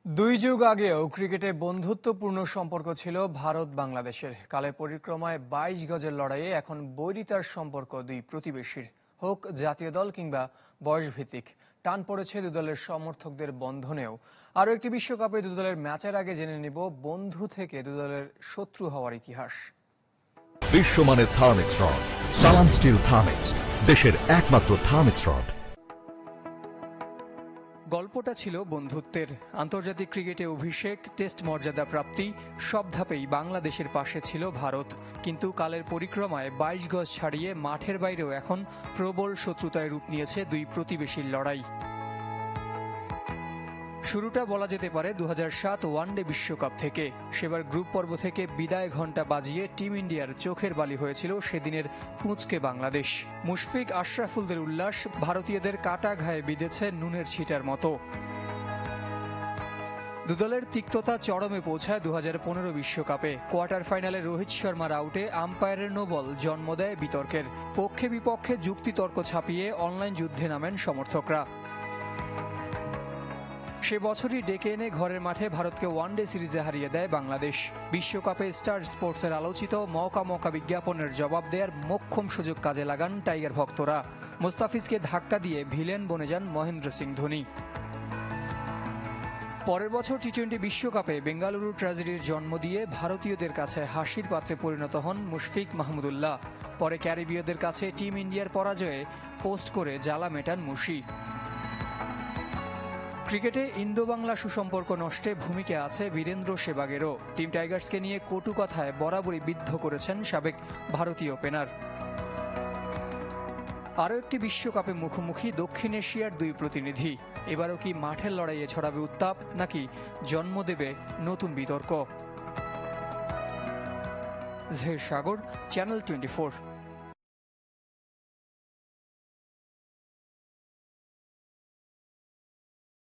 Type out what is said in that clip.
দুই যুগ আগেও ক্রিকেটে বন্ধুত্বপূর্ণ সম্পর্ক ছিল ভারত বাংলাদেশের। কালের পরিক্রমায় ২২ গজের লড়াইয়ে এখন বৈরিতার সম্পর্ক দুই প্রতিবেশীর। হোক জাতীয় দল কিংবা বয়সভিত্তিক, টান পড়েছে দুদলের সমর্থকদের বন্ধনেও। আরও একটি বিশ্বকাপে দুদলের ম্যাচের আগে জেনে নিব বন্ধু থেকে দুদলের শত্রু হওয়ার ইতিহাস। বিশ্বমানের থার্মিক্স রড, সালাম স্টিল থার্মিক্স, দেশের একমাত্র থার্মিক্স রড। গল্পটা ছিল বন্ধুত্বের। আন্তর্জাতিক ক্রিকেটে অভিষেক, টেস্ট মর্যাদা প্রাপ্তি, সব ধাপেই বাংলাদেশের পাশে ছিল ভারত। কিন্তু কালের পরিক্রমায় ২২ গজ ছাড়িয়ে মাঠের বাইরেও এখন প্রবল শত্রুতায় রূপ নিয়েছে দুই প্রতিবেশীর লড়াই। শুরুটা বলা যেতে পারে ২০০৭ ওয়ানডে বিশ্বকাপ থেকে। সেবার গ্রুপ পর্ব থেকে বিদায় ঘণ্টা বাজিয়ে টিম ইন্ডিয়ার চোখের বালি হয়েছিল সেদিনের পুঁচকে বাংলাদেশ। মুশফিক, আশরাফুলদের উল্লাস ভারতীয়দের কাটা ঘায়ে বিঁধেছে নুনের ছিটার মতো। দুদলের তিক্ততা চরমে পৌঁছায় ২০১৫ বিশ্বকাপে। কোয়ার্টার ফাইনালে রোহিত শর্মার আউটে আম্পায়ারের নো বল জন্ম দেয় বিতর্কের। পক্ষে বিপক্ষে যুক্তিতর্ক ছাপিয়ে অনলাইন যুদ্ধে নামেন সমর্থকরা। সে বছরই ডেকে এনে ঘরের মাঠে ভারতকে ওয়ানডে সিরিজে হারিয়ে দেয় বাংলাদেশ। বিশ্বকাপে স্টার স্পোর্টসের আলোচিত মৌকা বিজ্ঞাপনের জবাব দেওয়ার মোক্ষম সুযোগ কাজে লাগান টাইগার ভক্তরা। মুস্তাফিজকে ধাক্কা দিয়ে ভিলেন বনে যান মহেন্দ্র সিং ধোনি। পরের বছর টি-20 বিশ্বকাপে বেঙ্গালুরু ট্র্যাজেডির জন্ম দিয়ে ভারতীয়দের কাছে হাসির পাত্রে পরিণত হন মুশফিক মাহমুদুল্লাহ। পরে ক্যারিবীয়দের কাছে টিম ইন্ডিয়ার পরাজয়ে পোস্ট করে জ্বালা মেটান মুশি। ক্রিকেটে ইন্দো বাংলা সুসম্পর্ক নষ্টে ভূমিকা আছে বীরেন্দ্র সেবাগেরও। টিম টাইগার্সকে নিয়ে কটু কথায় বরাবরই বিদ্ধ করেছেন সাবেক ভারতীয় ওপেনার। আরও একটি বিশ্বকাপে মুখোমুখি দক্ষিণ এশিয়ার দুই প্রতিনিধি। এবারও কি মাঠের লড়াইয়ে ছড়াবে উত্তাপ, নাকি জন্ম দেবে নতুন বিতর্ক? জহির সাগর, চ্যানেল 24।